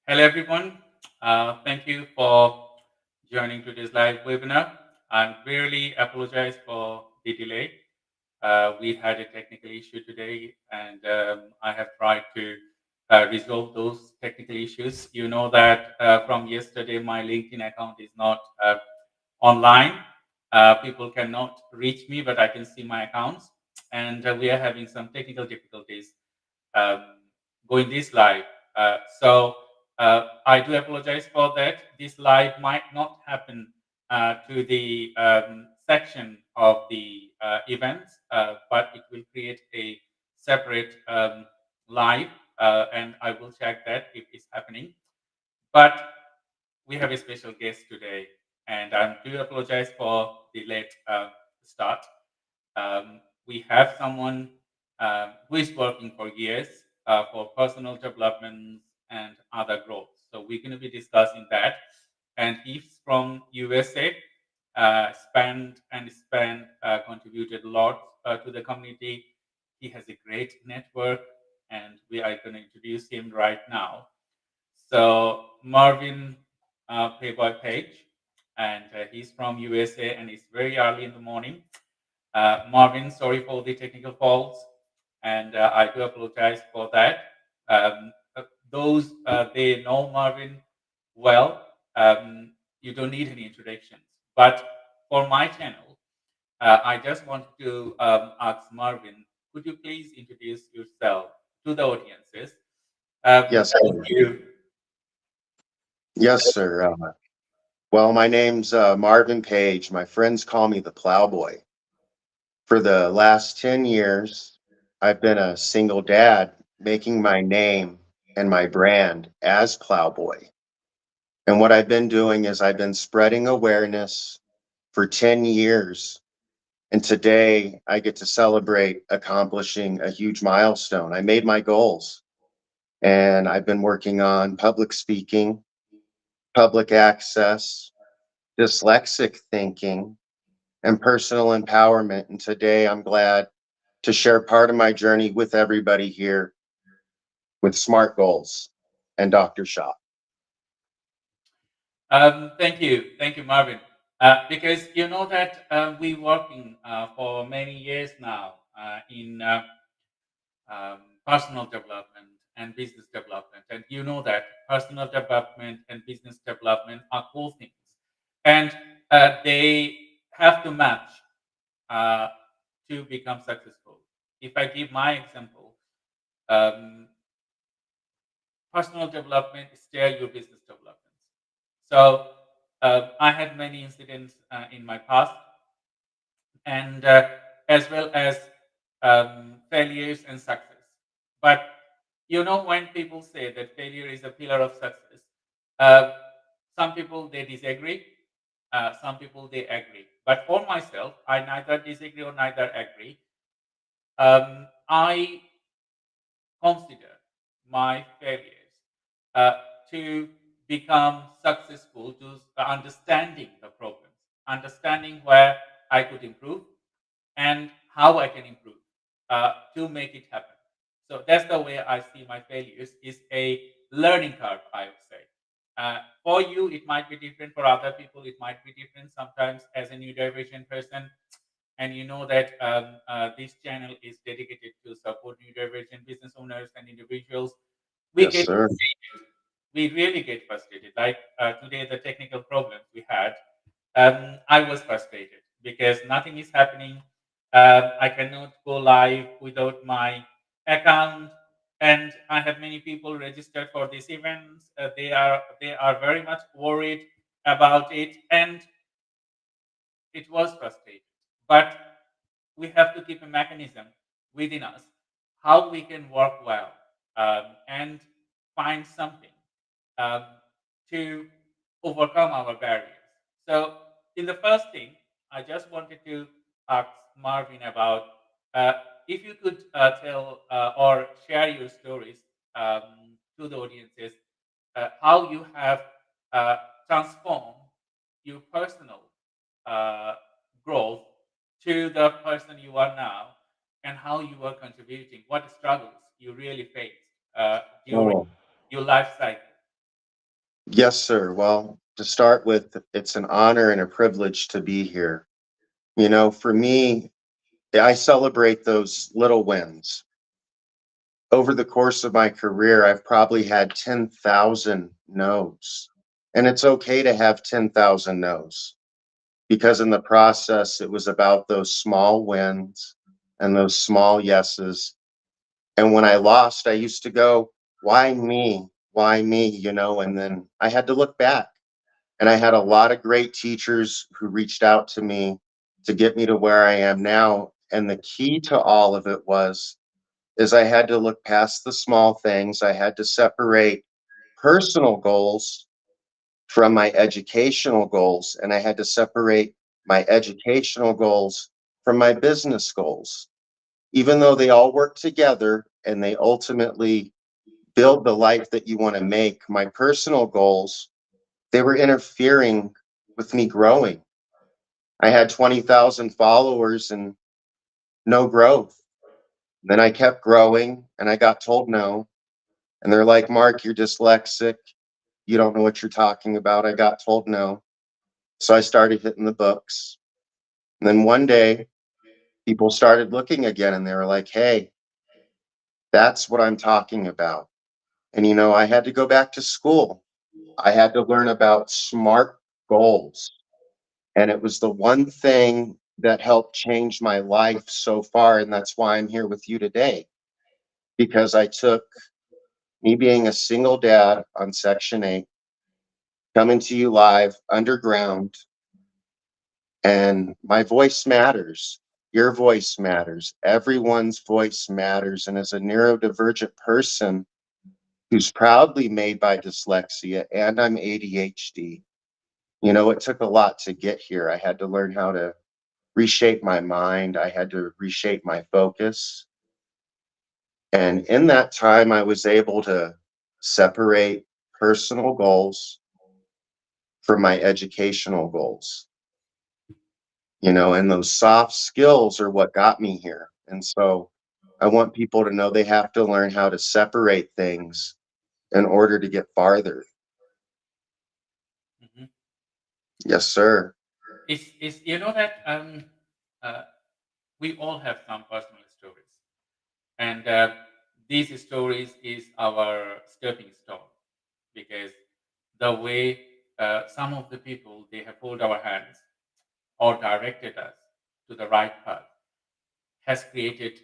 Hello, everyone. Thank you for joining today's live webinar. I really apologize for the delay. We had a technical issue today, and I have tried to resolve those technical issues. You know that from yesterday, my LinkedIn account is not online. People cannot reach me, but I can see my accounts, and we are having some technical difficulties um, going this live. I do apologize for that. This live might not happen to the section of the events, but it will create a separate live, and I will check that if it's happening. But we have a special guest today, and I do apologize for the late start. We have someone who is working for years for personal development and other growth. So we're going to be discussing that. And he's from USA, contributed a lot to the community. He has a great network, and we are going to introduce him right now. So Marvin Playboy Page, and he's from USA, and it's very early in the morning. Marvin, sorry for the technical faults, and I do apologize for that. Those they know Marvin well, you don't need any introductions. But for my channel, I just want to ask Marvin, could you please introduce yourself to the audiences? Yes, Thank sir. you. Yes, sir. My name's Marvin Page. My friends call me the Plowboy. For the last 10 years, I've been a single dad making my name and my brand as Plowboy. And what I've been doing is I've been spreading awareness for 10 years. And today I get to celebrate accomplishing a huge milestone. I made my goals and I've been working on public speaking, public access, dyslexic thinking, and personal empowerment. And today I'm glad to share part of my journey with everybody here with SMART goals and Dr. Shaw. Thank you, Marvin. Because you know that we working for many years now in personal development and business development, and you know that personal development and business development are cool things, and they have to match uh, to become successful. If I give my example, um, personal development steer your business development. So I had many incidents in my past, and as well as failures and success. But you know, when people say that failure is a pillar of success, uh, some people they disagree, some people they agree. But for myself, I neither disagree or neither agree. I consider my failures uh, to become successful, to understanding the problems, understanding where I could improve and how I can improve to make it happen. So that's the way I see my failures is a learning curve, I would say. For you, it might be different. For other people, it might be different. Sometimes, as a neurodivergent person, and you know that this channel is dedicated to support neurodivergent business owners and individuals. We Yes, get sir. frustrated. We really get frustrated. Like today, the technical problems we had, I was frustrated because nothing is happening. I cannot go live without my account, and I have many people registered for these events. They are very much worried about it, and it was frustrating. But we have to keep a mechanism within us how we can work well and find something um, to overcome our barriers. So, in the first thing, I just wanted to ask Marvin about uh, if you could tell or share your stories to the audiences, how you have uh, transformed your personal uh, growth to the person you are now, and how you are contributing, what struggles you really faced during Oh, your life cycle. Yes, sir. Well, to start with, it's an honor and a privilege to be here. You know, for me, I celebrate those little wins. Over the course of my career, I've probably had 10,000 no's. And it's okay to have 10,000 no's because in the process, it was about those small wins and those small yeses. And when I lost, I used to go, why me? Why me? You know, and then I had to look back. And I had a lot of great teachers who reached out to me to get me to where I am now. And the key to all of it was is I had to look past the small things. I had to separate personal goals from my educational goals, and I had to separate my educational goals from my business goals. Even though they all work together and they ultimately build the life that you want to make, my personal goals, they were interfering with me growing. I had 20,000 followers and no growth. Then I kept growing and I got told no. And they're like, Mark, you're dyslexic. You don't know what you're talking about. I got told no. So I started hitting the books. And then one day, people started looking again and they were like, hey, that's what I'm talking about. And, you know, I had to go back to school. I had to learn about SMART goals. And it was the one thing that helped change my life so far. And that's why I'm here with you today, because I took me being a single dad on Section 8, coming to you live underground, and my voice matters. Your voice matters. Everyone's voice matters. And as a neurodivergent person who's proudly made by dyslexia and I'm ADHD, you know, it took a lot to get here. I had to learn how to reshape my mind. I had to reshape my focus. And in that time, I was able to separate personal goals from my educational goals, you know, and those soft skills are what got me here. And so I want people to know they have to learn how to separate things in order to get farther. Mhm. Yes, sir. Is you know that uh, we all have some personal stories, and these stories is our stepping stone, because the way some of the people they have hold our hands or directed us to the right path has created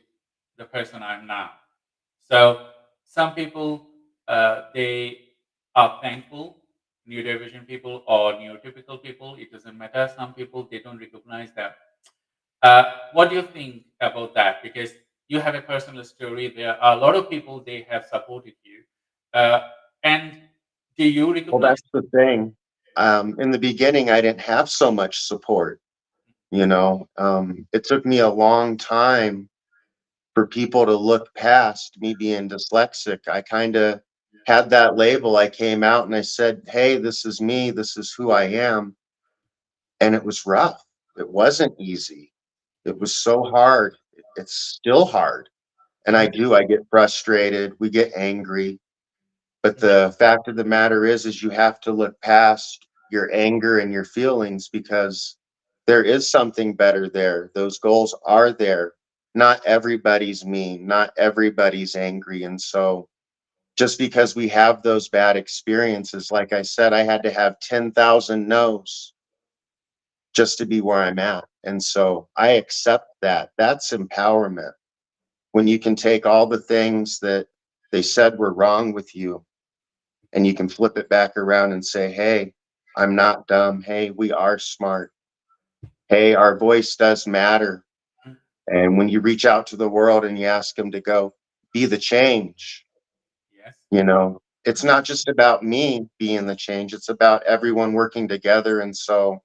the person I'm now. So some people they are thankful, neurodivergent people or neurotypical people. It doesn't matter. Some people they don't recognize that. What do you think about that? Because you have a personal story. There are a lot of people they have supported you, uh, and do you Well, recognize? that's the thing. In the beginning, I didn't have so much support. You know, it took me a long time for people to look past me being dyslexic. I kind of had that label. I came out and I said, hey, this is me. This is who I am. And it was rough. It wasn't easy. It was so hard. It's still hard. And Mhm, I get frustrated. We get angry. But mhm, the fact of the matter is you have to look past your anger and your feelings because there is something better there. Those goals are there. Not everybody's mean, not everybody's angry. And so just because we have those bad experiences, like I said, I had to have 10,000 no's just to be where I'm at. And so I accept that. That's empowerment. When you can take all the things that they said were wrong with you and you can flip it back around and say, hey, I'm not dumb. Hey, we are smart. Hey, our voice does matter. mhm. And when you reach out to the world and you ask them to go be the change, Yes. you know, it's not just about me being the change, it's about everyone working together. And so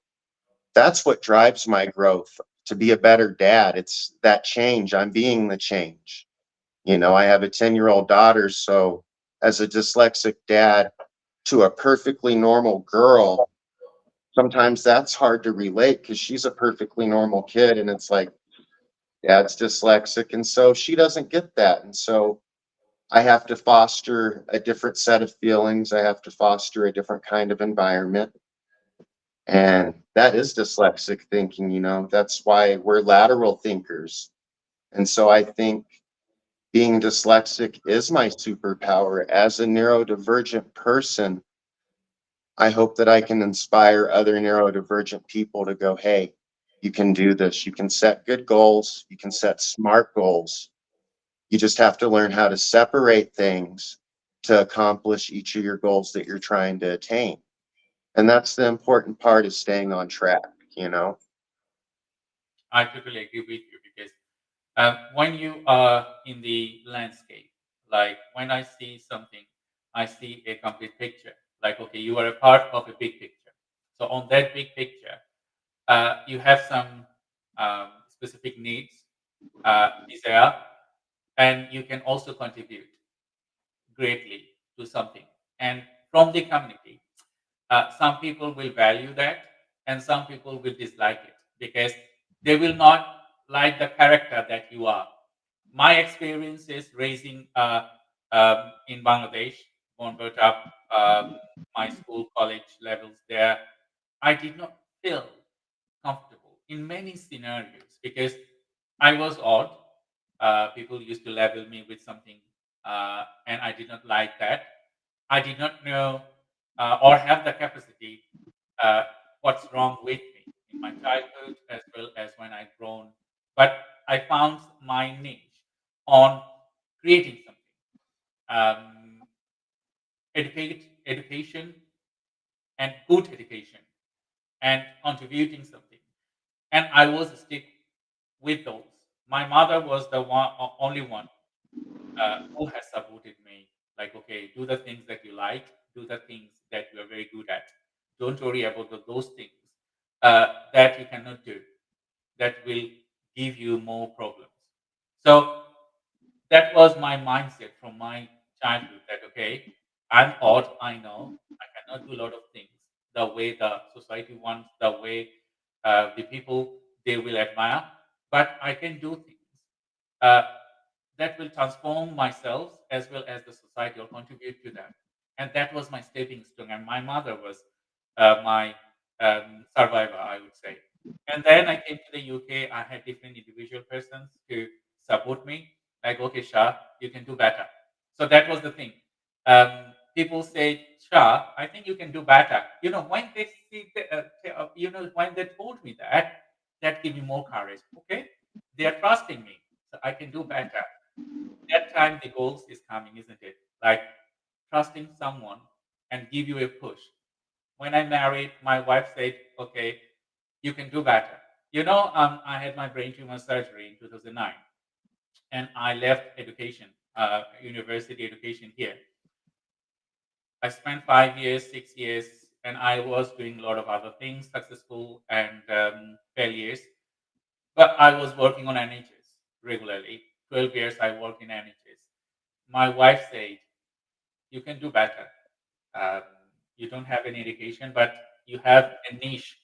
that's what drives my growth to be a better dad. It's that change. I'm being the change. You know, I have a 10-year-old daughter. So as a dyslexic dad to a perfectly normal girl, sometimes that's hard to relate because she's a perfectly normal kid. And it's like, dad's dyslexic. And so she doesn't get that. And so I have to foster a different set of feelings. I have to foster a different kind of environment. And that is dyslexic thinking, you know, that's why we're lateral thinkers. And so I think being dyslexic is my superpower. As a neurodivergent person, I hope that I can inspire other neurodivergent people to go, hey, you can do this. You can set good goals. You can set smart goals. You just have to learn how to separate things to accomplish each of your goals that you're trying to attain. And that's the important part, is staying on track, you know? I totally agree with you because when you are in the landscape, like when I see something, I see a complete picture. Like, okay, you are a part of a big picture. So on that big picture, you have some specific needs, desire, and you can also contribute greatly to something. And from the community, some people will value that, and some people will dislike it because they will not like the character that you are. My experience is raising in Bangladesh, born brought up, my school, college levels there. I did not feel comfortable in many scenarios because I was odd. People used to label me with something, and I did not like that. I did not know or have the capacity uh, what's wrong with me in my childhood as well as when I grown. But I found my niche on creating something, education and good education and contributing something. And I was stick with those. My mother was the only one who has supported me. Like, okay, do the things that you like, do the things that you are very good at. Don't worry about those things that you cannot do, that will give you more problems. So that was my mindset from my childhood that, okay, I'm odd, I know, I cannot do a lot of things the way the society wants, the way the people they will admire, but I can do things. Uh, that will transform myself as well as the society or contribute to that. And that was my stepping stone. And my mother was my survivor, I would say. And then I came to the UK. I had different individual persons to support me. Like, okay, Shah, you can do better. So that was the thing. People say, Shah, I think you can do better. You know, when they see, when they told me that, that gave me more courage. Okay, they are trusting me, so I can do better. That time the goals is coming, isn't it? Like trusting someone and give you a push. When I married, my wife said, "Okay, you can do better." I had my brain tumor surgery in 2009, and I left education, university education here. I spent 5 years, 6 years, and I was doing a lot of other things, successful and failures. But I was working on NHS regularly. 12 years I worked in NHS. My wife said, you can do better. Um, you don't have any education, but you have a niche.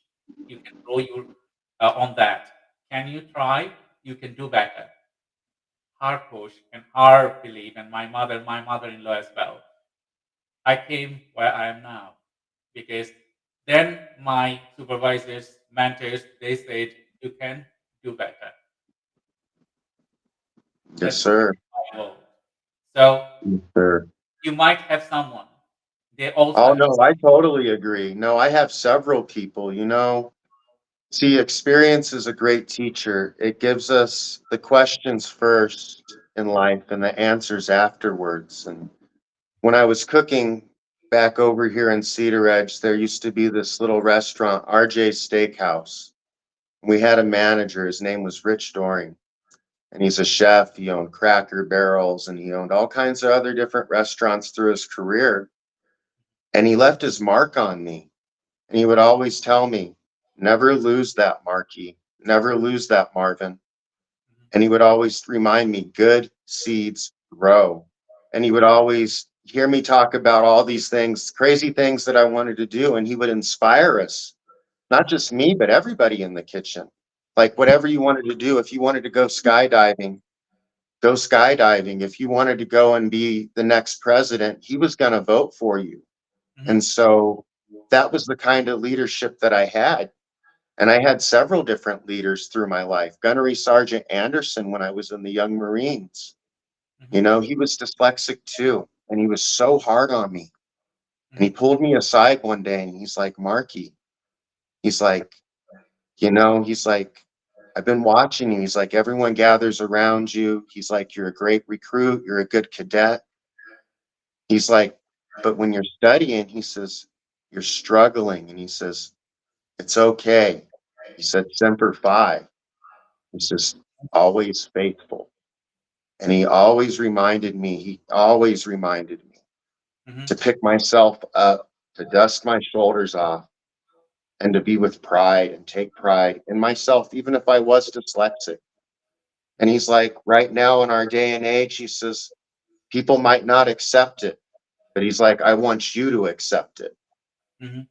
You can grow your on that. Can you try? You can do better. Her push and her belief, and my mother-in-law as well. I came where I am now because then my supervisors, mentors, they said you can do better. Yes, That's sir. my world. So Yes, sir. you might have someone. They also Oh, have. no, I totally agree. No, I have several people, you know. See, experience is a great teacher. It gives us the questions first in life and the answers afterwards. And when I was cooking back over here in Cedar Edge, there used to be this little restaurant, RJ's Steakhouse. We had a manager. His name was Rich Doring, and he's a chef. He owned Cracker Barrels, and he owned all kinds of other different restaurants through his career. And he left his mark on me. And he would always tell me, never lose that, Marky. Never lose that, Marvin. And he would always remind me, good seeds grow. And he would always hear me talk about all these things, crazy things that I wanted to do. And he would inspire us, not just me, but everybody in the kitchen. Like, whatever you wanted to do, if you wanted to go skydiving, go skydiving. If you wanted to go and be the next president, he was going to vote for you. Mhm, And so that was the kind of leadership that I had. And I had several different leaders through my life. Gunnery Sergeant Anderson, when I was in the Young Marines, mhm, you know, he was dyslexic too. And he was so hard on me. And he mhm, pulled me aside one day and he's like, Marky, he's like, you know, he's like, I've been watching you. He's like, everyone gathers around you. He's like, you're a great recruit. You're a good cadet. He's like, but when you're studying, he says, you're struggling. And he says, it's okay. He said, Semper Fi. He says, always faithful. And he always reminded me mhm, to pick myself up, to dust my shoulders off, and to be with pride and take pride in myself, even if I was dyslexic. And he's like, right now in our day and age, he says, people might not accept it, but he's like, I want you to accept it. mhm,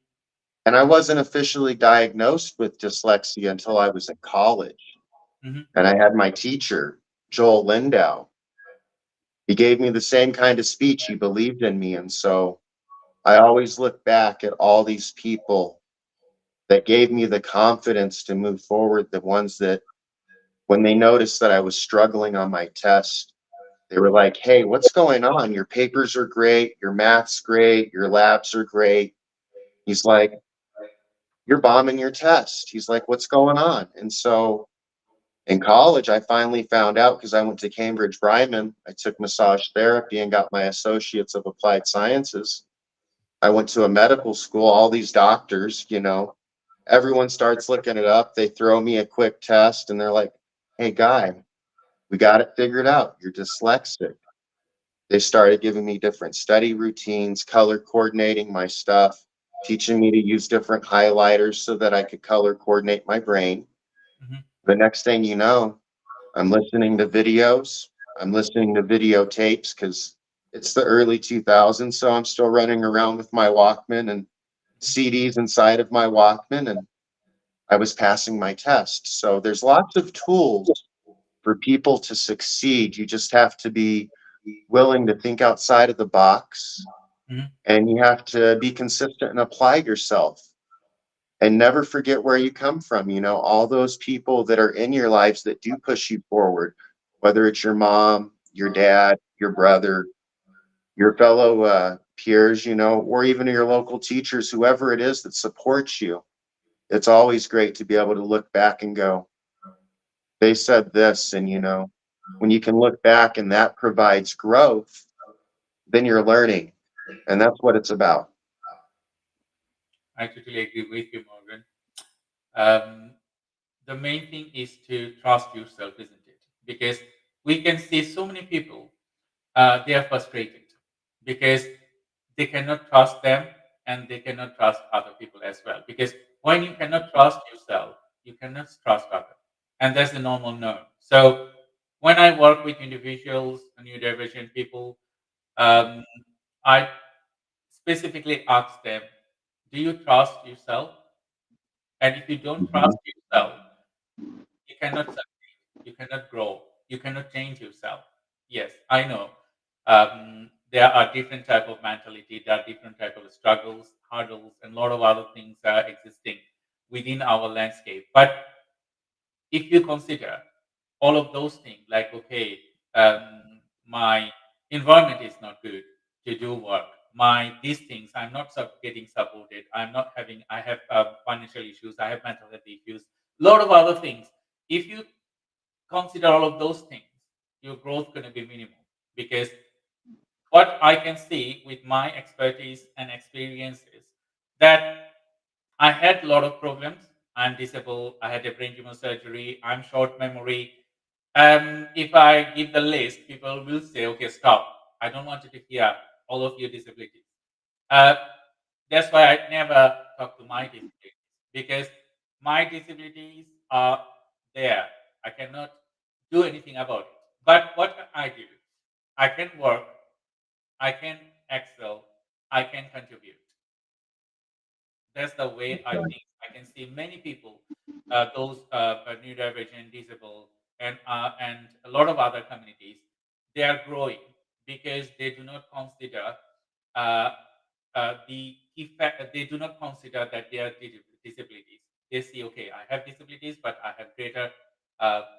And I wasn't officially diagnosed with dyslexia until I was in college. mhm. And I had my teacher, Joel Lindau. He gave me the same kind of speech. He believed in me. And so I always look back at all these people that gave me the confidence to move forward, the ones that, when they noticed that I was struggling on my test, they were like, hey, what's going on? Your papers are great. Your math's great. Your labs are great. He's like, you're bombing your test. He's like, what's going on? And so in college, I finally found out because I went to Cambridge Ryman. I took massage therapy and got my associates of applied sciences. I went to a medical school, all these doctors, you know, everyone starts looking it up. They throw me a quick test and they're like, hey, guy, we got it figured out. You're dyslexic. They started giving me different study routines, color coordinating my stuff, teaching me to use different highlighters so that I could color coordinate my brain. Mhm. The next thing you know, I'm listening to videos. I'm listening to videotapes because it's the early 2000s. So I'm still running around with my Walkman and CDs inside of my Walkman. And I was passing my test. So there's lots of tools for people to succeed. You just have to be willing to think outside of the box Mhm. and you have to be consistent and apply yourself and never forget where you come from. You know, all those people that are in your lives that do push you forward, whether it's your mom, your dad, your brother, your fellow peers, you know, or even your local teachers, whoever it is that supports you. It's always great to be able to look back and go, they said this. And, you know, when you can look back and that provides growth, then you're learning. And that's what it's about. I totally agree with you, Morgan. Um, the main thing is to trust yourself, isn't it? Because we can see so many people, they are frustrated because they cannot trust them and they cannot trust other people as well. Because when you cannot trust yourself, you cannot trust others. And that's the normal norm. So when I work with individuals, neurodivergent people, um, I specifically ask them, do you trust yourself? And if you don't Mhm. trust yourself, you cannot succeed, you cannot grow, you cannot change yourself. Yes, I know. There are different type of mentality, there are different type of struggles, hurdles, and a lot of other things are existing within our landscape. But if you consider all of those things, like okay, my environment is not good to do work. My these things, I'm not getting supported. I'm not having. I have financial issues. I have mental health issues. A lot of other things. If you consider all of those things, your growth going to be minimal because what I can see with my expertise and experiences that I had a lot of problems. I'm disabled. I had a brain tumor surgery. I'm short memory. If I give the list, people will say, "Okay, stop. I don't want you to hear all of your disabilities." Uh, that's why I never talk to my disabilities because my disabilities are there. I cannot do anything about it. But what can I do? I can work. I can excel. I can contribute. That's the way I think. I can see many people, those neurodivergent, disabled. and a lot of other communities, they are growing because they do not consider uh, the effect. They do not consider that they are disabilities. They see, okay, I have disabilities, but I have greater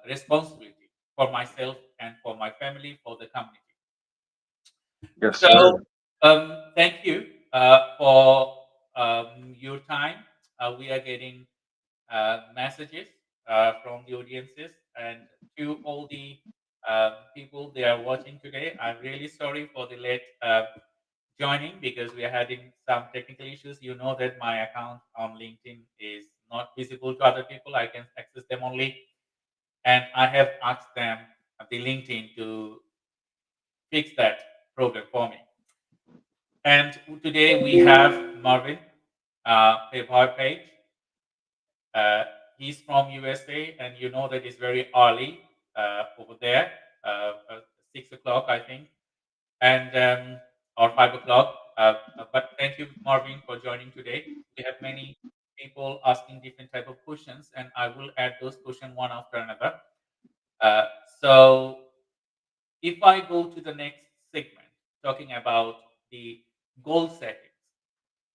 responsibility for myself and for my family, for the community. Yes, So, sir. thank you for your time. We are getting messages from the audiences, and to all the people they are watching today. I'm really sorry for the late joining because we are having some technical issues. You know that my account on LinkedIn is not visible to other people. I can access them only, and I have asked them the LinkedIn to fix that problem for me. And today we have Marvin, page. Uh, he's from USA, and you know that it's very early over there, uh, 6 o'clock, I think, and or 5 o'clock. But thank you, Marvin, for joining today. We have many people asking different type of questions, and I will add those questions one after another. Uh, so, if I go to the next segment, talking about the goal settings,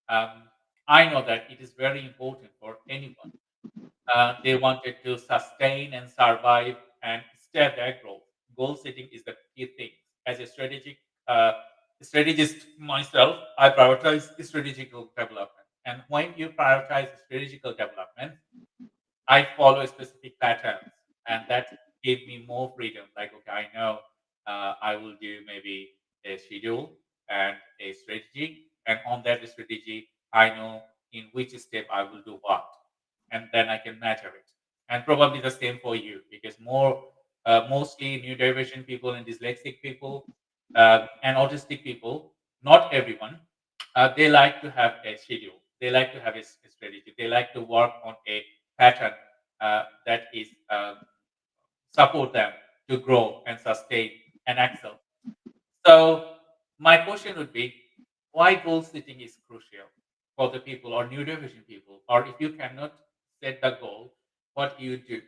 um, I know that it is very important for anyone. They wanted to sustain and survive and stay their growth. Goal setting is the key thing. As a uh, strategist myself, I prioritize strategical development. And when you prioritize strategical development, I follow specific patterns, and that gave me more freedom. Like, okay, I know I will do maybe a schedule and a strategy, and on that strategy, I know in which step I will do what, and then I can measure it. And probably the same for you, because mostly neurodivergent people and dyslexic people and autistic people, not everyone, they like to have a schedule. They like to have a strategy. They like to work on a pattern that is support them to grow and sustain and excel. So my question would be, why goal setting is crucial for the people or neurodivergent people, or if you cannot set the goal, what do you do?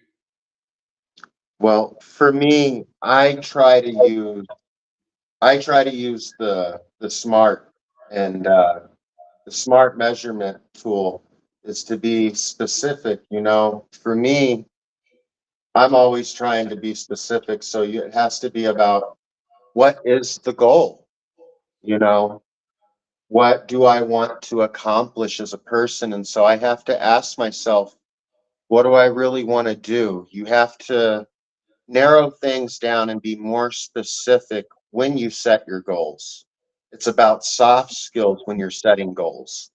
Well, for me, I try to use the SMART, and the SMART measurement tool is to be specific. For me, I'm always trying to be specific, so it has to be about what is the goal? You know, what do I want to accomplish as a person? And so I have to ask myself, what do I really want to do? You have to narrow things down and be more specific when you set your goals. It's about soft skills when you're setting goals.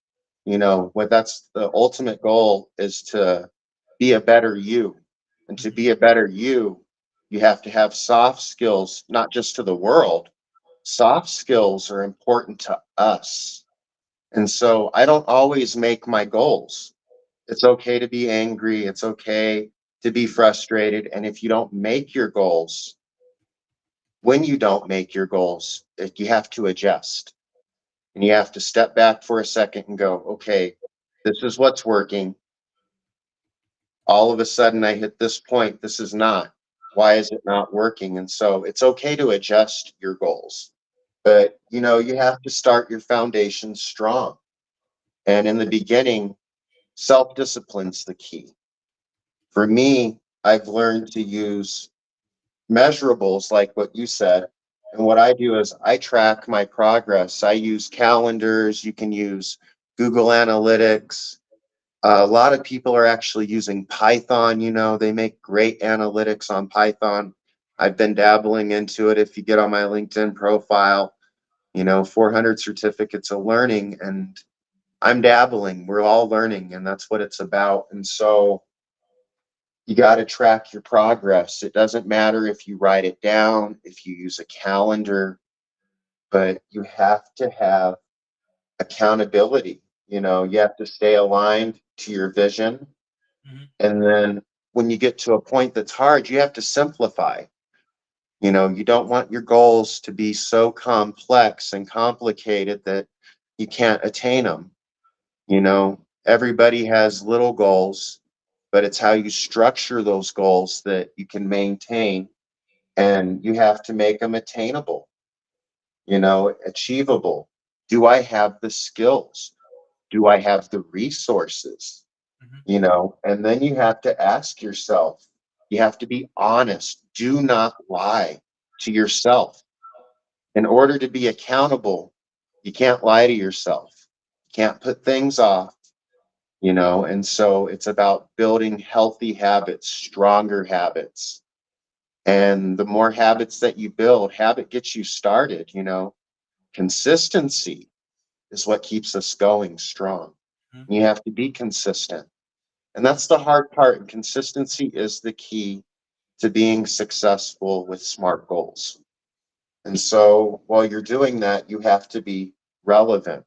What that's the ultimate goal is to be a better you. And to Mhm, be a better you, you have to have soft skills, not just to the world. Soft skills are important to us. And so I don't always make my goals. It's okay to be angry. It's okay to be frustrated. And if you don't make your goals, when you don't make your goals, you have to adjust and you have to step back for a second and go, okay, this is what's working. All of a sudden, I hit this point. This is not. Why is it not working? And so it's okay to adjust your goals. But, you have to start your foundation strong. And in the beginning, self discipline's the key. For me, I've learned to use measurables like what you said. And what I do is I track my progress. I use calendars. You can use Google Analytics. A lot of people are actually using Python. They make great analytics on Python. I've been dabbling into it. If you get on my LinkedIn profile, 400 certificates of learning, and I'm dabbling. We're all learning, and that's what it's about. And so you got to track your progress. It doesn't matter if you write it down, if you use a calendar, but you have to have accountability. You have to stay aligned to your vision. mhm, And then when you get to a point that's hard, you have to simplify. You don't want your goals to be so complex and complicated that you can't attain them. Everybody has little goals, but it's how you structure those goals that you can maintain, and you have to make them attainable, achievable. Do I have the skills? Do I have the resources? Mhm. And then you have to ask yourself, you have to be honest. Do not lie to yourself. In order to be accountable, you can't lie to yourself. You can't put things off, and so it's about building healthy habits, stronger habits. And the more habits that you build, habit gets you started, consistency is what keeps us going strong. Mhm. You have to be consistent. And that's the hard part. And consistency is the key to being successful with SMART goals. And so while you're doing that, you have to be relevant.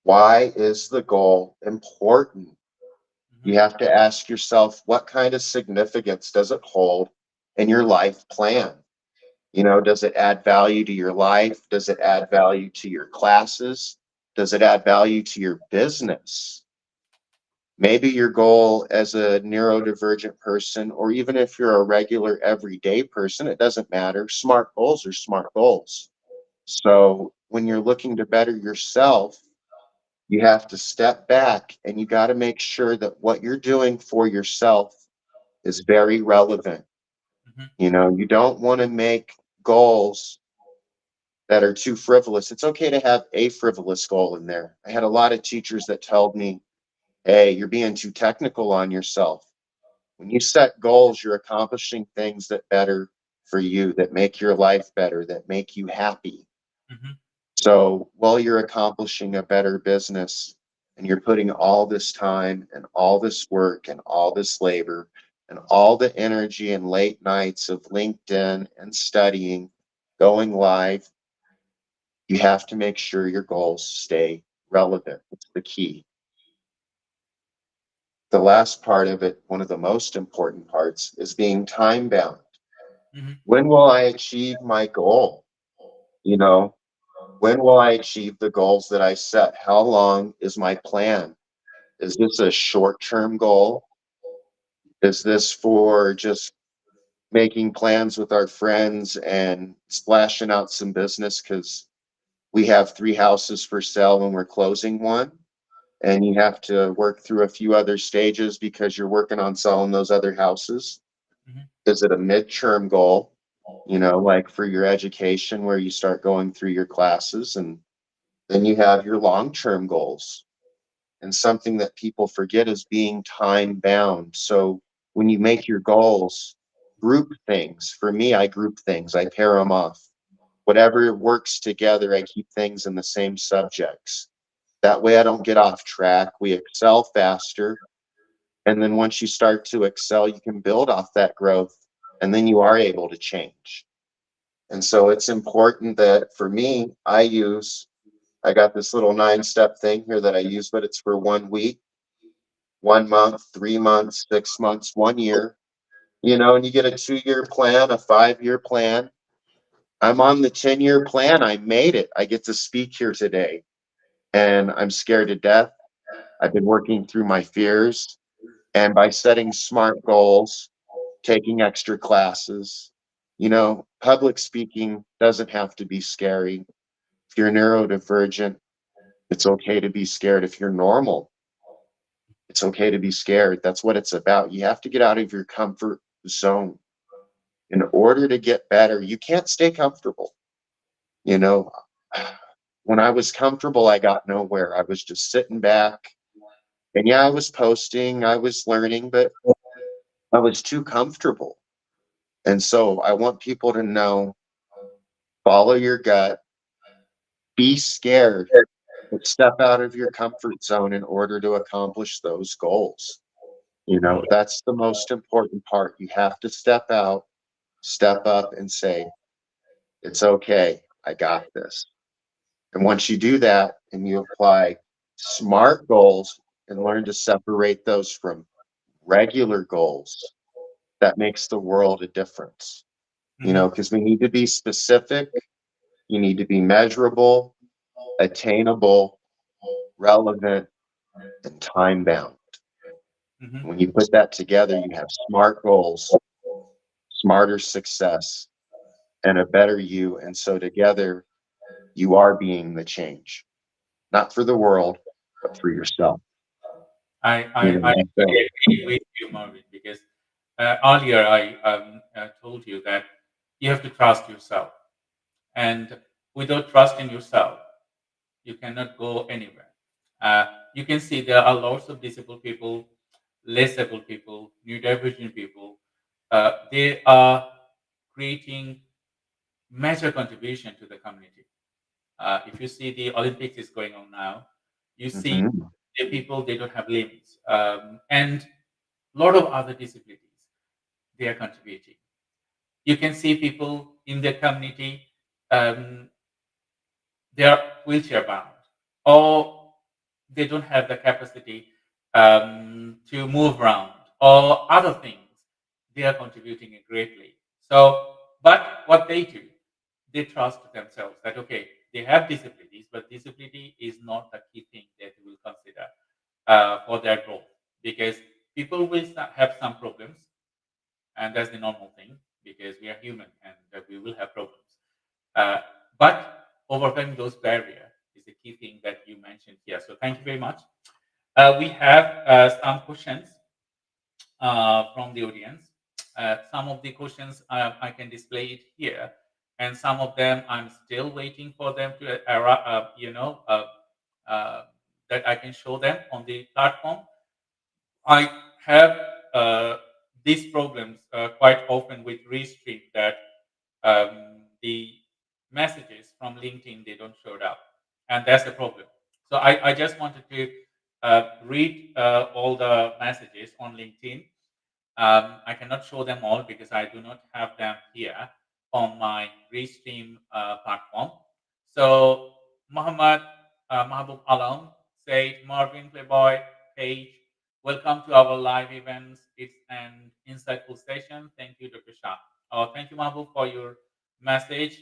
Why is the goal important? You Mhm. have to ask yourself, what kind of significance does it hold in your life plan? Does it add value to your life? Does it add value to your classes? Does it add value to your business? Maybe your goal as a neurodivergent person, or even if you're a regular everyday person, it doesn't matter. SMART goals are SMART goals. So when you're looking to better yourself, you have to step back and you got to make sure that what you're doing for yourself is very relevant. Mhm. You don't want to make goals that are too frivolous. It's okay to have a frivolous goal in there. I had a lot of teachers that told me, hey, you're being too technical on yourself. When you set goals, you're accomplishing things that better for you, that make your life better, that make you happy. Mhm. So while you're accomplishing a better business and you're putting all this time and all this work and all this labor and all the energy and late nights of LinkedIn and studying, going live, you have to make sure your goals stay relevant. It's the key. The last part of it, one of the most important parts, is being time bound. Mhm. When will I achieve my goal? You know, when will I achieve the goals that I set? How long is my plan? Is this a short term goal? Is this for just making plans with our friends and splashing out some business because we have 3 houses for sale and we're closing one? And you have to work through a few other stages because you're working on selling those other houses? Mhm. Is it a midterm goal, like for your education where you start going through your classes, and then you have your long-term goals? And something that people forget is being time bound. So when you make your goals, group things. For me, I group things, I pair them off. Whatever works together, I keep things in the same subjects. That way I don't get off track. We excel faster. And then once you start to excel, you can build off that growth and then you are able to change. And so it's important that for me, I got this little 9-step thing here that I use, but it's for 1 week, 1 month, 3 months, 6 months, 1 year, and you get a 2-year plan, a 5-year plan. I'm on the 10-year plan. I made it. I get to speak here today and I'm scared to death. I've been working through my fears. And by setting SMART goals, taking extra classes, public speaking doesn't have to be scary. If you're neurodivergent, it's okay to be scared. If you're normal, it's okay to be scared. That's what it's about. You have to get out of your comfort zone in order to get better. You can't stay comfortable. You know, when I was comfortable, I got nowhere. I was just sitting back. And yeah, I was posting, I was learning, but I was too comfortable. And so I want people to know, follow your gut, be scared, but step out of your comfort zone in order to accomplish those goals. That's the most important part. You have to step out, step up, and say, it's okay. I got this. And once you do that and you apply SMART goals and learn to separate those from regular goals, that makes the world a difference. Mhm. Because we need to be specific, you need to be measurable, attainable, relevant, and time bound. Hmm. When you put that together, you have smart goals, smarter success, and a better you. And so together, you are being the change, not for the world, but for yourself. I And really so, agree with you, Marvin, because earlier I told you that you have to trust yourself. And without trust in yourself, you cannot go anywhere. You can see there are lots of disabled people, less able people, neurodivergent people. They are creating major contribution to the community. If you see the Olympics is going on now, you see mhm. the people they don't have limbs, and a lot of other disabilities they are contributing. You can see people in their community, um, they are wheelchair bound, or they don't have the capacity to move around, or other things. They are contributing greatly. So, but what they do, they trust themselves that okay, they have disabilities, but disability is not the key thing that we will consider for their growth, because people will have some problems, and that's the normal thing because we are human and we will have problems. Uh, but overcoming those barriers is the key thing that you mentioned here. So thank you very much. We have some questions from the audience. Some of the questions I can display it here, and some of them I'm still waiting for them to, uh, that I can show them on the platform. I have these problems quite often with Restream that the messages from LinkedIn they don't show up, and that's the problem. So I just wanted to read all the messages on LinkedIn. I cannot show them all because I do not have them here on my Restream platform. So Muhammad Mahbub Alam said, Marvin Playboy page, welcome to our live events. It's an insightful session. Thank you, Dr. Shah. Thank you, Mahbub, for your message.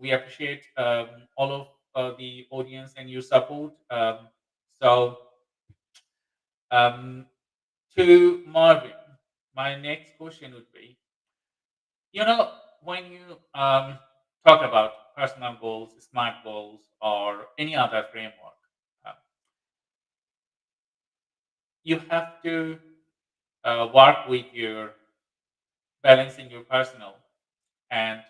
We appreciate all of the audience and your support. So um, to Marvin, my next question would be, you know, when you talk about personal goals, smart goals, or any other framework, uh, you have to work with your balancing your personal and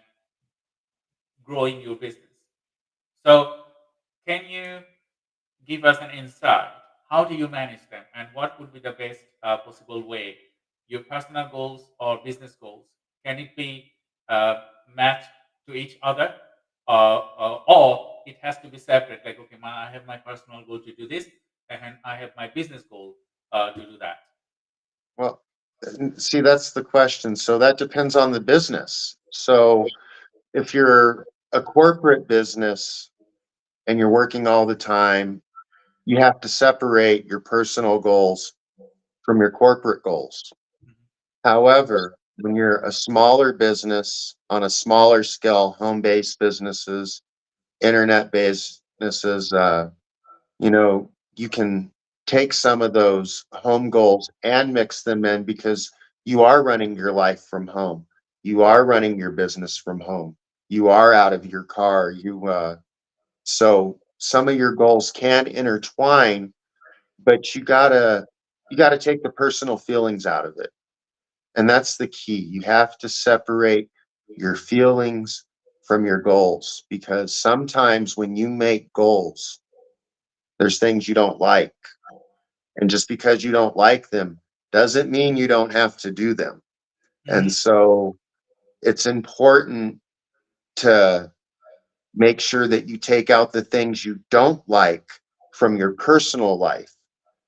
growing your business. So, can you give us an insight? How do you manage them, and what would be the best possible way? Your personal goals or business goals, can it be matched to each other, or it has to be separate? Like, okay, I have my personal goal to do this, and I have my business goal to do that. Well, see, that's the question. So that depends on the business. So if you're a corporate business and you're working all the time, you have to separate your personal goals from your corporate goals. Mhm. However, when you're a smaller business on a smaller scale, home-based businesses, internet-based businesses, you can take some of those home goals and mix them in because you are running your life from home. You are running your business from home. You are out of your car. So some of your goals can intertwine, but you gotta take the personal feelings out of it. And that's the key. You have to separate your feelings from your goals because sometimes when you make goals, there's things you don't like. And just because you don't like them doesn't mean you don't have to do them. And Mhm. so it's important to make sure that you take out the things you don't like from your personal life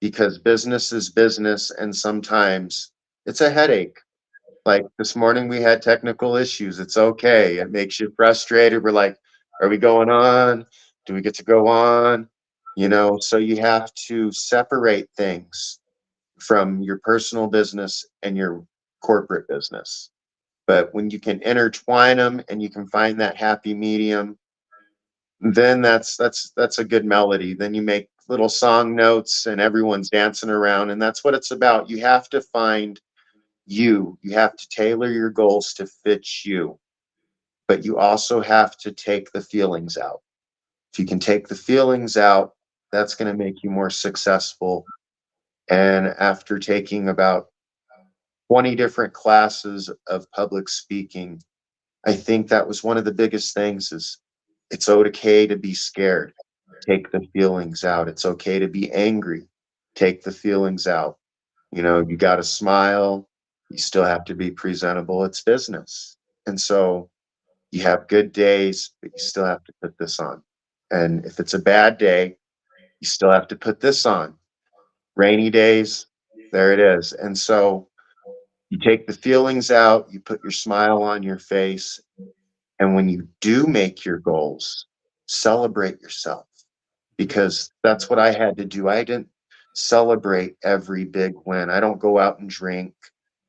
because business is business and sometimes it's a headache. Like this morning, we had technical issues. It's okay. It makes you frustrated. We're like, are we going on? Do we get to go on? So you have to separate things from your personal business and your corporate business. But when you can intertwine them and you can find that happy medium, then that's a good melody. Then you make little song notes and everyone's dancing around. And that's what it's about. You have to find you. You have to tailor your goals to fit you, but you also have to take the feelings out. If you can take the feelings out, that's going to make you more successful. And after taking about 20 different classes of public speaking, I think that was one of the biggest things is it's okay to be scared. Take the feelings out. It's okay to be angry. Take the feelings out. You know, you got to smile. You still have to be presentable. It's business. And so you have good days, but you still have to put this on. And if it's a bad day, you still have to put this on. Rainy days, there it is. And so you take the feelings out, you put your smile on your face, and when you do make your goals, celebrate yourself because that's what I had to do. I didn't celebrate every big win. I don't go out and drink.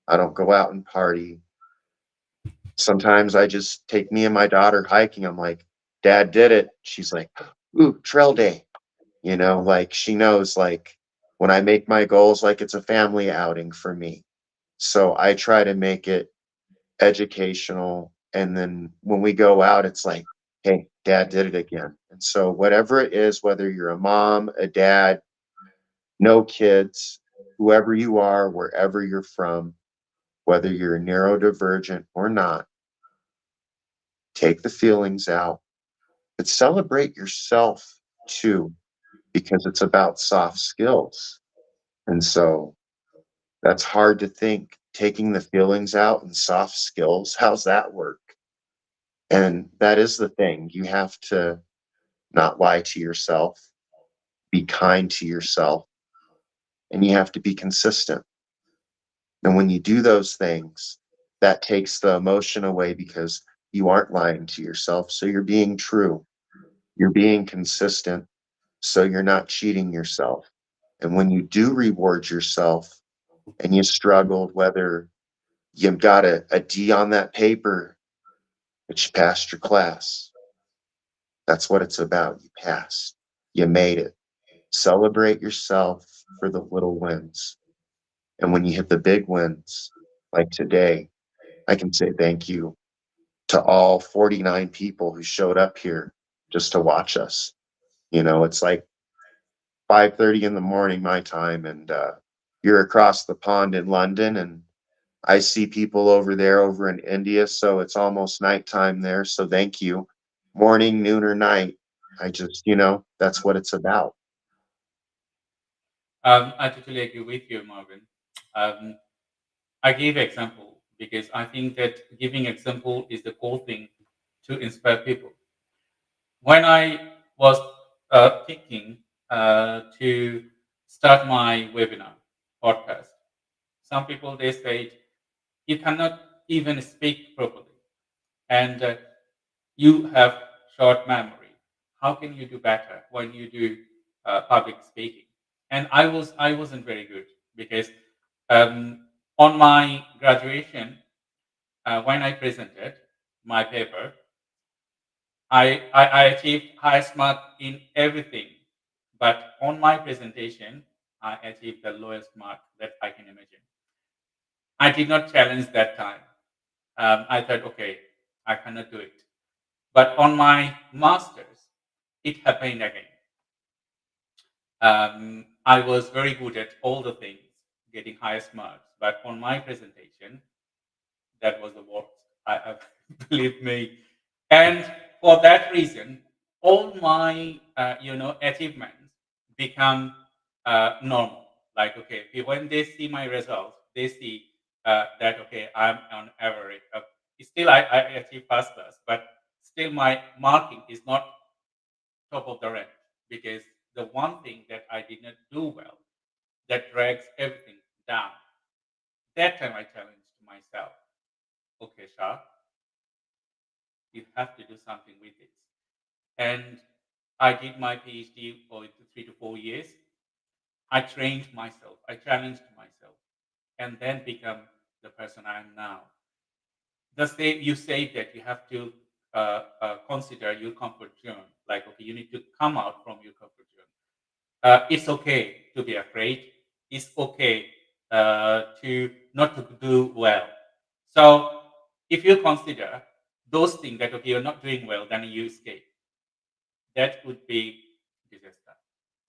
I don't go out and party. Sometimes I just take me and my daughter hiking. I'm like, Dad did it. She's like, ooh, trail day. You know, like she knows like when I make my goals, like it's a family outing for me. So I try to make it educational. And then when we go out, it's like, hey, Dad did it again. And so whatever it is, whether you're a mom, a dad, no kids, whoever you are, wherever you're from, whether you're neurodivergent or not, take the feelings out, but celebrate yourself too, because it's about soft skills. And so that's hard to think. Taking the feelings out and soft skills, how's that work? And that is the thing. You have to not lie to yourself, be kind to yourself, and you have to be consistent. And when you do those things, that takes the emotion away because you aren't lying to yourself. So you're being true, you're being consistent. So you're not cheating yourself. And when you do reward yourself and you struggled, whether you got a D on that paper, but you passed your class, that's what it's about. You passed, you made it. Celebrate yourself for the little wins. And when you hit the big wins, like today, I can say thank you to all 49 people who showed up here just to watch us. You know, it's like 5:30 in the morning my time, and you're across the pond in London, and I see people over there over in India, so it's almost nighttime there. So thank you. Morning, noon, or night. I just, that's what it's about. I totally agree with you, Marvin. Um, I gave example because I think that giving example is the core thing to inspire people. When I was thinking to start my webinar podcast, some people they said you cannot even speak properly, and you have short memory. How can you do better when you do public speaking? And I wasn't very good because on my graduation when I presented my paper, I achieved highest mark in everything, but on my presentation, I achieved the lowest mark that I can imagine. I did not challenge that time. I thought, okay, I cannot do it. But on my masters, it happened again. I was very good at all the things, getting highest marks. But on my presentation, that was the worst. I believe me. And for that reason, all my achievements become normal. Like okay, when they see my results, they see that okay, I'm on average. Still, I achieve first class, but still my marking is not top of the range because the one thing that I did not do well that drags everything down. That time I challenged myself. Okay, Shah, you have to do something with it. And I did my PhD for 3 to 4 years. I trained myself, I challenged myself, and then become the person I am now. You say that you have to consider your comfort zone. Like, okay, you need to come out from your comfort zone. It's okay to be afraid. It's okay to not to do well. So if you consider those things that okay, you're not doing well, then you escape. That would be disaster.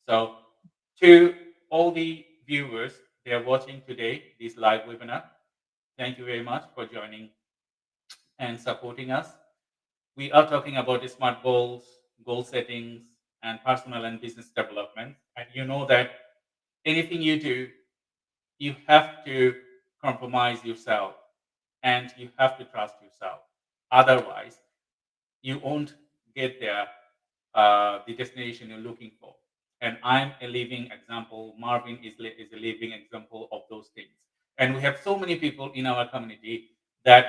So to all the viewers, they are watching today this live webinar. Thank you very much for joining and supporting us. We are talking about smart goals, goal settings, and personal and business development. And you know that anything you do, you have to compromise yourself and you have to trust yourself. Otherwise, you won't get there, the destination you're looking for. And I'm a living example. Marvin is a living example of those things. And we have so many people in our community that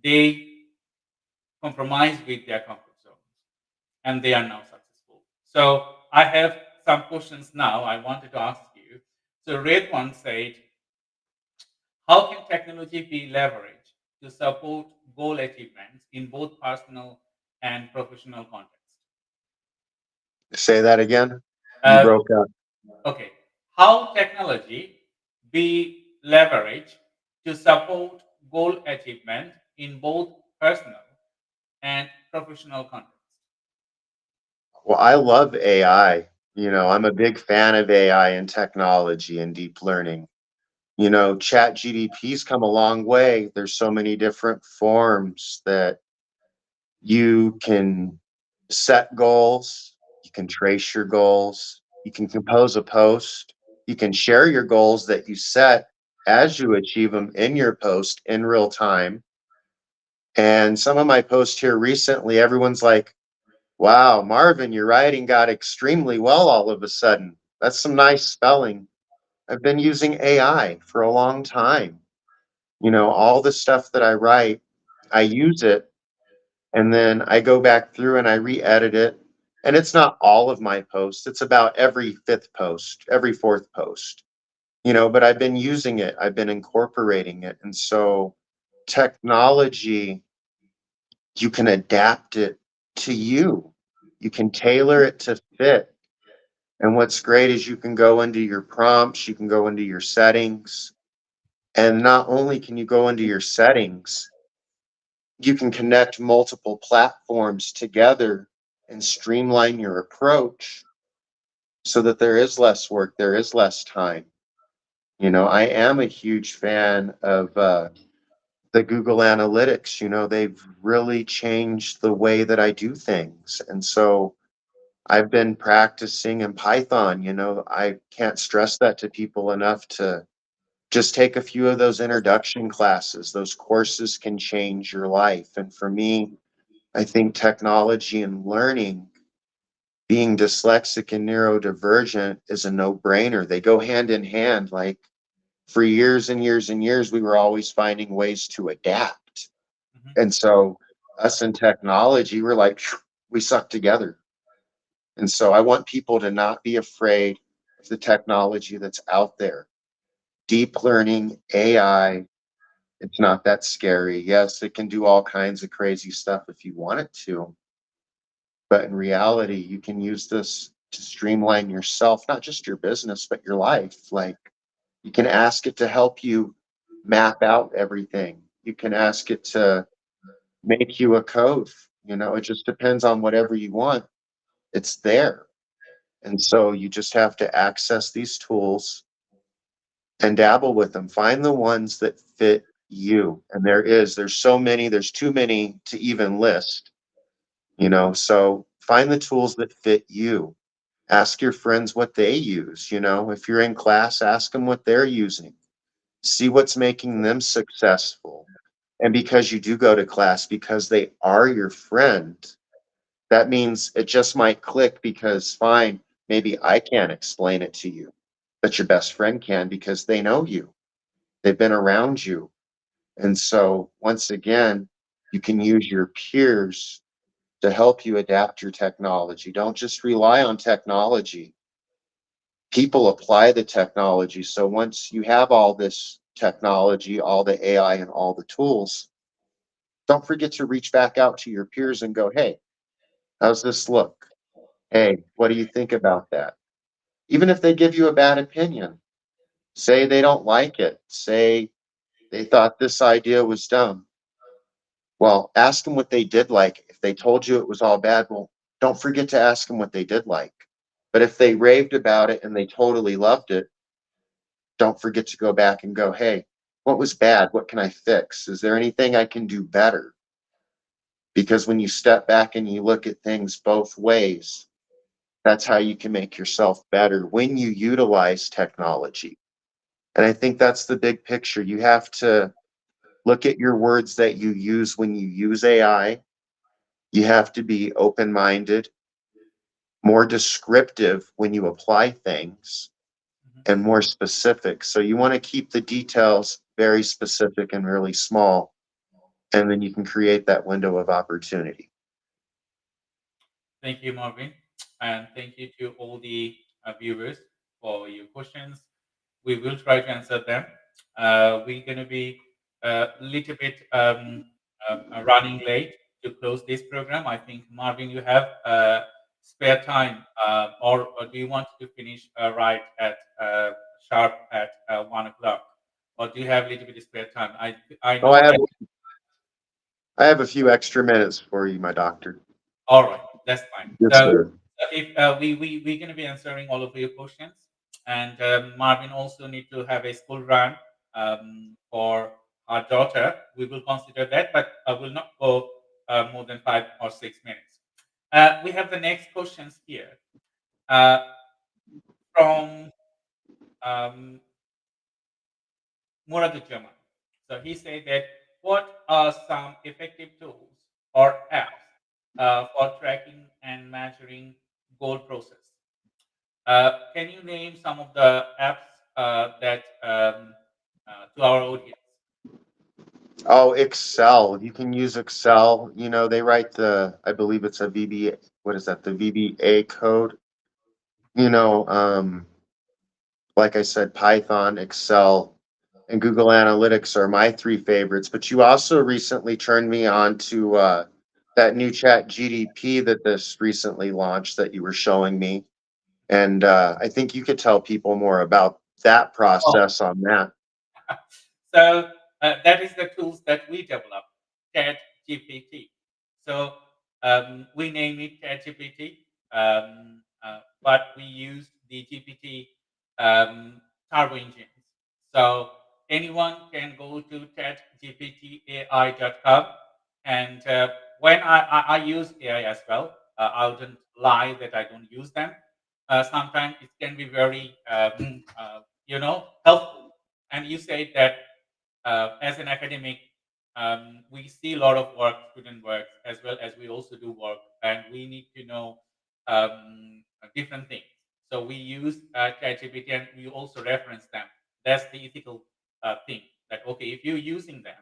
they compromise with their comfort zones and they are now successful. So I have some questions now I wanted to ask you. So Red One said, how can technology be leveraged to support goal achievements in both personal and professional context? Say that again. You Uh, broke up. okay. How technology be leveraged to support goal achievement in both personal and professional context? Well, I love AI. I'm a big fan of AI and technology and deep learning. Chat GDP's come a long way. There's so many different forms that you can set goals, you can trace your goals, you can compose a post, you can share your goals that you set as you achieve them in your post in real time. And some of my posts here recently, everyone's like, wow, Marvin, your writing got extremely well all of a sudden. That's some nice spelling. I've been using AI for a long time. All the stuff that I write, I use it and then I go back through and I re-edit it. And it's not all of my posts. It's about every fifth post, every fourth post, but I've been using it. I've been incorporating it. And so technology, you can adapt it to you. You can tailor it to fit. And what's great is you can go into your prompts, you can go into your settings. And not only can you go into your settings, you can connect multiple platforms together and streamline your approach so that there is less work, there is less time. I am a huge fan of the Google Analytics. They've really changed the way that I do things. And so I've been practicing in Python. I can't stress that to people enough to just take a few of those introduction classes. Those courses can change your life. And for me, I think technology and learning, being dyslexic and neurodivergent, is a no-brainer. They go hand in hand. Like for years and years and years, we were always finding ways to adapt. Mhm. And so us in technology, we're like, we suck together. And so I want people to not be afraid of the technology that's out there. Deep learning, AI, it's not that scary. Yes, it can do all kinds of crazy stuff if you want it to. But in reality, you can use this to streamline yourself, not just your business, but your life. Like you can ask it to help you map out everything. You can ask it to make you a code. It just depends on whatever you want. It's there. And so you just have to access these tools and dabble with them. Find the ones that fit you. And there's so many, there's too many to even list, so find the tools that fit you. Ask your friends what they use. If you're in class, ask them what they're using. See what's making them successful. And because you do go to class, because they are your friend, that means it just might click because, fine, maybe I can't explain it to you, but your best friend can because they know you. They've been around you. And so, once again, you can use your peers to help you adapt your technology. Don't just rely on technology. People apply the technology. So once you have all this technology, all the AI and all the tools, don't forget to reach back out to your peers and go, hey, how's this look? Hey, what do you think about that? Even if they give you a bad opinion, say they don't like it, say they thought this idea was dumb. Well, ask them what they did like. If they told you it was all bad, well, don't forget to ask them what they did like. But if they raved about it and they totally loved it, don't forget to go back and go, hey, what was bad? What can I fix? Is there anything I can do better? Because when you step back and you look at things both ways, that's how you can make yourself better when you utilize technology. And I think that's the big picture. You have to look at your words that you use when you use AI. You have to be open minded, more descriptive when you apply things, Mhm. and more specific. So you want to keep the details very specific and really small, and then you can create that window of opportunity. Thank you, Marvin, and thank you to all the viewers for your questions. We will try to answer them. We're going to be a little bit running late to close this program. I think, Marvin, you have spare time, or do you want to finish right at sharp at 1 o'clock, or do you have a little bit of spare time? I Oh, know that. I have a few extra minutes for you, my doctor. All right, that's fine. Yes, So sir. if we're going to be answering all of your questions, and Marvin also need to have a school run for our daughter. We will consider that, but I will not go more than 5 or 6 minutes. We have the next questions here uh, from um, Muradujaman. So he said that what are some effective tools or apps for tracking and measuring goal process? Can you name some of the apps that to our audience? Oh, Excel. You can use Excel. You know, they write I believe it's a VBA, what is that? The VBA code. You know, like I said, Python, Excel, and Google Analytics are my three favorites. But you also recently turned me on to that new chat GDP that this recently launched that you were showing me. And I think you could tell people more about that process on that. So that is the tools that we developed, Chat GPT. So we name it Chat GPT, but we use the GPT um, turbo engines. So anyone can go to chatgptai.com, and when I use AI as well, I wouldn't lie that I don't use them. Sometimes it can be very helpful. And you say that as an academic, we see a lot of work, student work, as well as we also do work, and we need to know different things. So we use ChatGPT, and we also reference them. That's the ethical thing. That okay, if you're using them,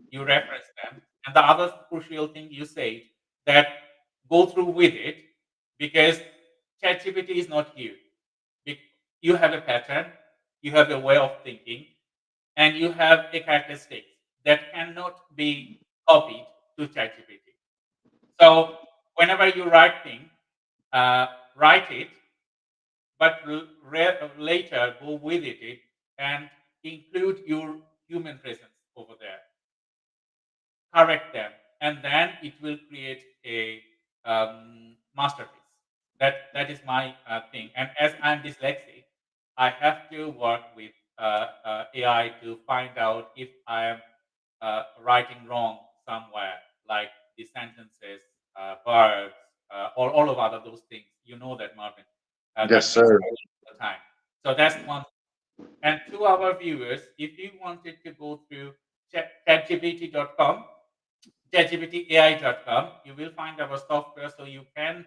you reference them. And the other crucial thing you say that go through with it because ChatGPT is not you. Be- You have a pattern, you have a way of thinking, and you have a characteristic that cannot be copied to ChatGPT. So whenever you write thing, uh, write it, but later go with it and include your human presence over there. Correct them, and then it will create a masterpiece. That is my thing. And as I'm dyslexic, I have to work with AI to find out if I am writing wrong somewhere, like the sentences, verbs, or all of other those things. You know that, Marvin. Yes, That sir. mistakes all the time. So that's one. And to our viewers, if you wanted to go through chatgpt.com, chatgptai.com, you will find our software so you can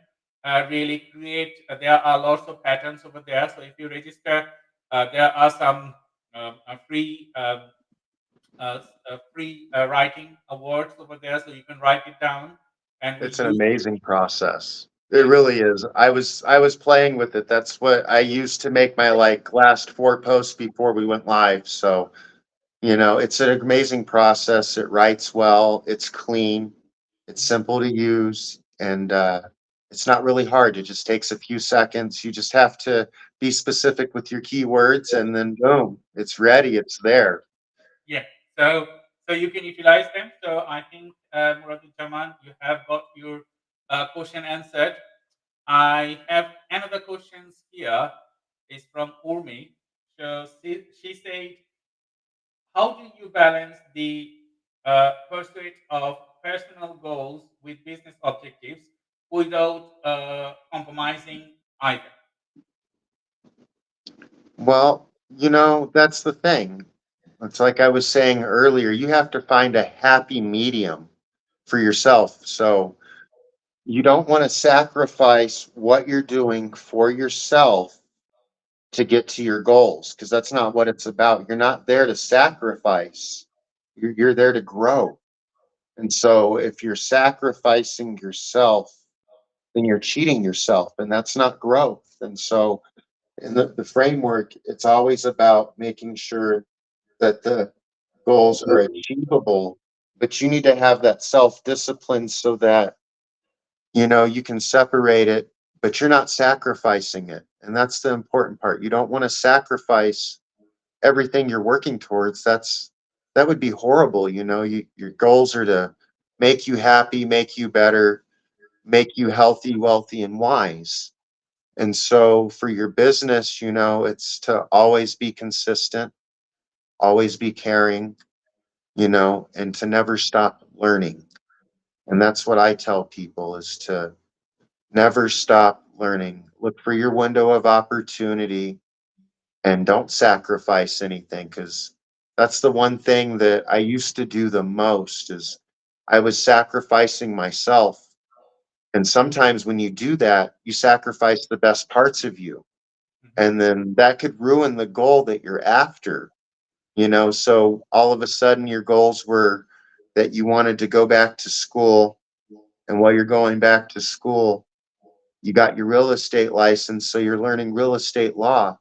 really create. There are lots of patterns over there. So if you register, there are some free writing awards over there, so you can write it down, and we It's an use it. amazing process. It Yes. really is. I was playing with it. That's what I used to make my like last four posts before we went live. So, you know, it's an amazing process. It writes well, it's clean, it's simple to use, and it's not really hard. It just takes a few seconds. You just have to be specific with your keywords, and then boom, it's ready. It's there. Yeah. So you can utilize them. So I think, Muradu Jaman, you have got your question answered. I have another questions here. Is from Urmi. So she said, how do you balance the pursuit of personal goals with business objectives without compromising either? Well, that's the thing. It's like I was saying earlier, you have to find a happy medium for yourself. So you don't want to sacrifice what you're doing for yourself to get to your goals, because that's not what it's about. You're not there to sacrifice, you're there to grow. And so if you're sacrificing yourself, then you're cheating yourself, and that's not growth. And so in the framework, it's always about making sure that the goals are achievable, but you need to have that self discipline so that you can separate it, but you're not sacrificing it. And that's the important part. You don't want to sacrifice everything you're working towards. That would be horrible. Your goals are to make you happy, make you better, make you healthy, wealthy, and wise. And so for your business, it's to always be consistent, always be caring, and to never stop learning. And that's what I tell people, is to never stop learning. Look for your window of opportunity and don't sacrifice anything, because that's the one thing that I used to do the most, is I was sacrificing myself. And sometimes when you do that, you sacrifice the best parts of you. Mhm. And then that could ruin the goal that you're after. So all of a sudden your goals were that you wanted to go back to school. And while you're going back to school, you got your real estate license. So you're learning real estate law,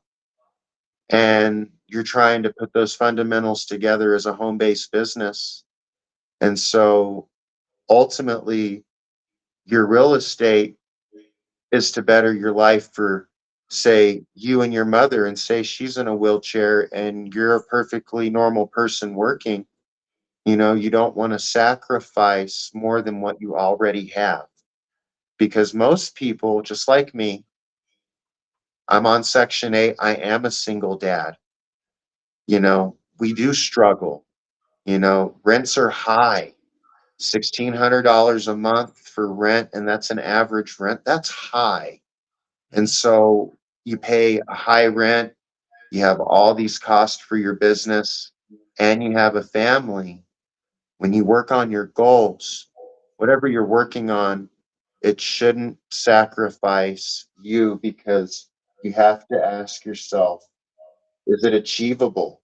and you're trying to put those fundamentals together as a home based business. And so ultimately, your real estate is to better your life for, say, you and your mother, and say she's in a wheelchair and you're a perfectly normal person working. You don't want to sacrifice more than what you already have, because most people, just like me, I'm on Section 8. I am a single dad. We do struggle. Rents are high, $1,600 a month for rent, and that's an average rent. That's high. And Mhm. so you pay a high rent, you have all these costs for your business, and you have a family. When you work on your goals, whatever you're working on, it shouldn't sacrifice you, because you have to ask yourself, is it achievable?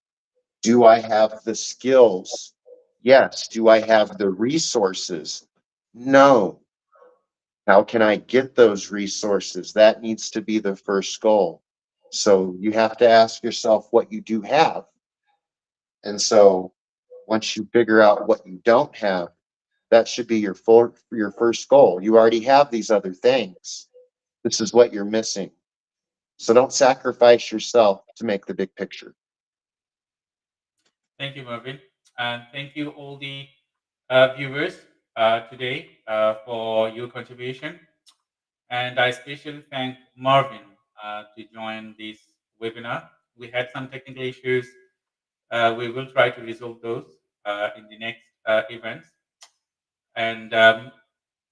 Do I have the skills? Yes. Do I have the resources? No. How can I get those resources? That needs to be the first goal. So you have to ask yourself what you do have. And so once you figure out what you don't have, that should be your first goal. You already have these other things. This is what you're missing. So don't sacrifice yourself to make the big picture. Thank you, Marvin. And thank you, all the viewers today for your contribution. And I especially thank Marvin to join this webinar. We had some technical issues. We will try to resolve those in the next events. And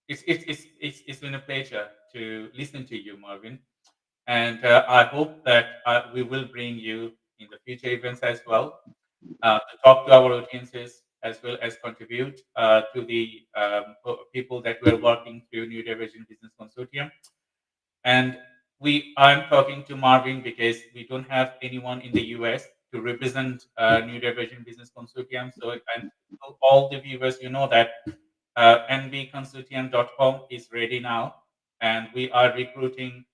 it's been a pleasure to listen to you, Marvin. And I hope that we will bring you in the future events as well, to talk to our audiences, as well as contribute to the people that we're working through New Diversion Business Consortium. And I'm talking to Marvin because we don't have anyone in the US to represent New Diversion Business Consortium. So, and to all the viewers, that nbconsortium.com is ready now, and we are recruiting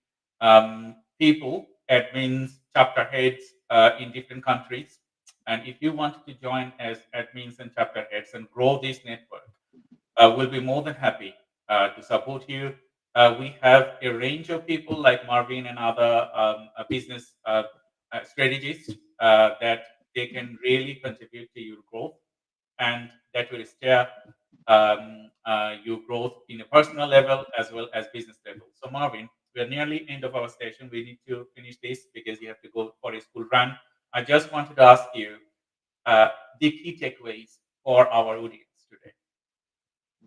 people, admins, chapter heads in different countries. And if you want to join as admins and chapter heads and grow this network, we'll be more than happy to support you We have a range of people like Marvin and other business strategists that they can really contribute to your growth, and that will steer your growth in a personal level as well as business level. So, Marvin, we are nearly end of our session. We need to finish this because you have to go for a school run. I just wanted to ask you uh, the key takeaways for our audience today.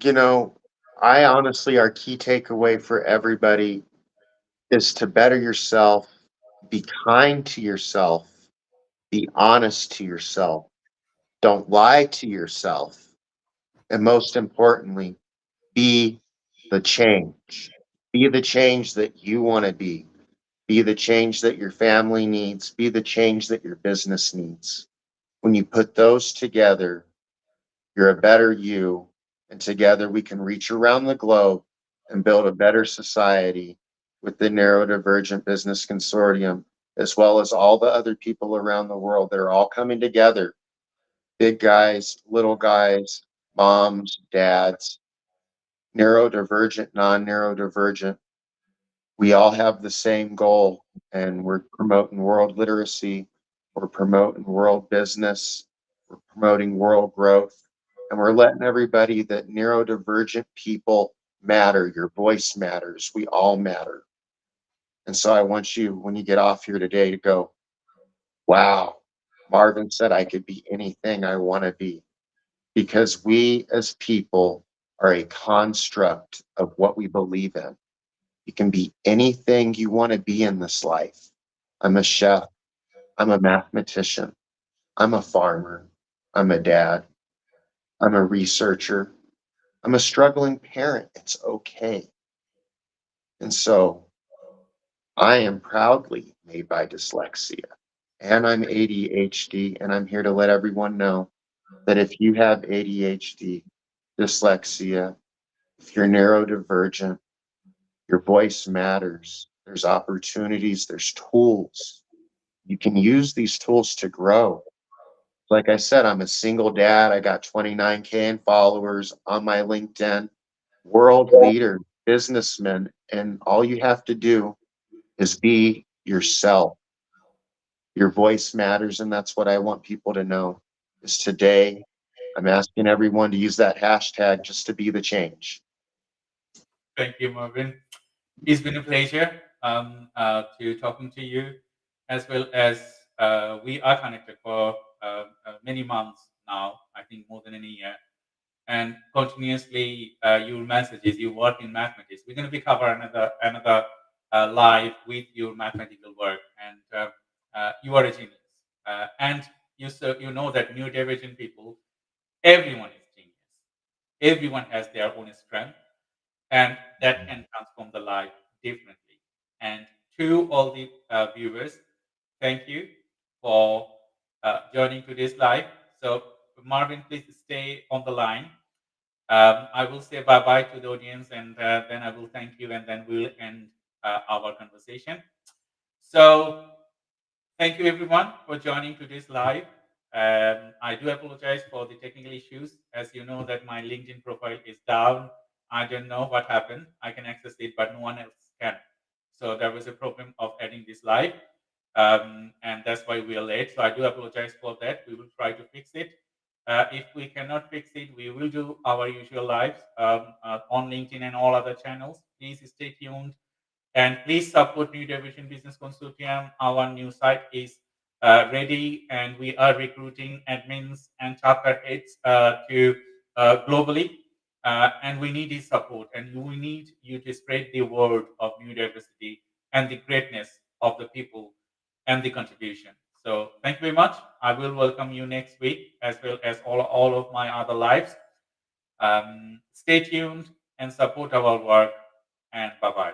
You know, I honestly, our key takeaway for everybody is to better yourself, be kind to yourself, be honest to yourself, don't lie to yourself, and most importantly, be the change. Be the change that you want to be. Be the change that your family needs. Be the change that your business needs. When you put those together, you're a better you. And together we can reach around the globe and build a better society with the Neurodivergent Business Consortium, as well as all the other people around the world that are all coming together, big guys, little guys, moms, dads, neurodivergent, non-neurodivergent. We all have the same goal, and we're promoting world literacy, we're promoting world business, we're promoting world growth, and we're letting everybody that neurodivergent people matter. Your voice matters. We all matter. And so I want you, when you get off here today, to go, wow, Marvin said I could be anything I want to be, because we as people are a construct of what we believe in. You can be anything you want to be in this life. I'm a chef. I'm a mathematician. I'm a farmer. I'm a dad. I'm a researcher. I'm a struggling parent. It's okay. And so I am proudly made by dyslexia, and I'm ADHD. And I'm here to let everyone know that if you have ADHD, dyslexia, if you're neurodivergent, your voice matters. There's opportunities, there's tools. You can use these tools to grow. Like I said, I'm a single dad. I got 29K in followers on my LinkedIn, world leader, businessman. And all you have to do is be yourself. Your voice matters. And that's what I want people to know is today, I'm asking everyone to use that hashtag just to be the change. Thank you, Marvin. It's been a pleasure to talking to you, as well as we are connected for many months now. I think more than a year, and continuously your messages, you work in mathematics. We're going to be cover another live with your mathematical work, and you are a genius. And you know that neurodivergent people, everyone is genius. Everyone has their own strength, and that can transform the life differently. And to all the viewers, thank you for joining today's live. So, Marvin, please stay on the line. I will say bye bye to the audience, and then I will thank you, and then we'll end our conversation. So, thank you everyone for joining today's live. I do apologize for the technical issues. As you know that my LinkedIn profile is down. I don't know what happened. I can access it, but no one else can. So there was a problem of adding this live, and that's why we are late. So I do apologize for that. We will try to fix it. If we cannot fix it, we will do our usual lives on LinkedIn and all other channels. Please stay tuned and please support New Division Business Consortium. Our new site is ready, and we are recruiting admins and chapter heads to globally. And we need his support, and we need you to spread the word of new diversity and the greatness of the people and the contribution. So thank you very much. I will welcome you next week, as well as all of my other lives. Stay tuned and support our work, and bye bye.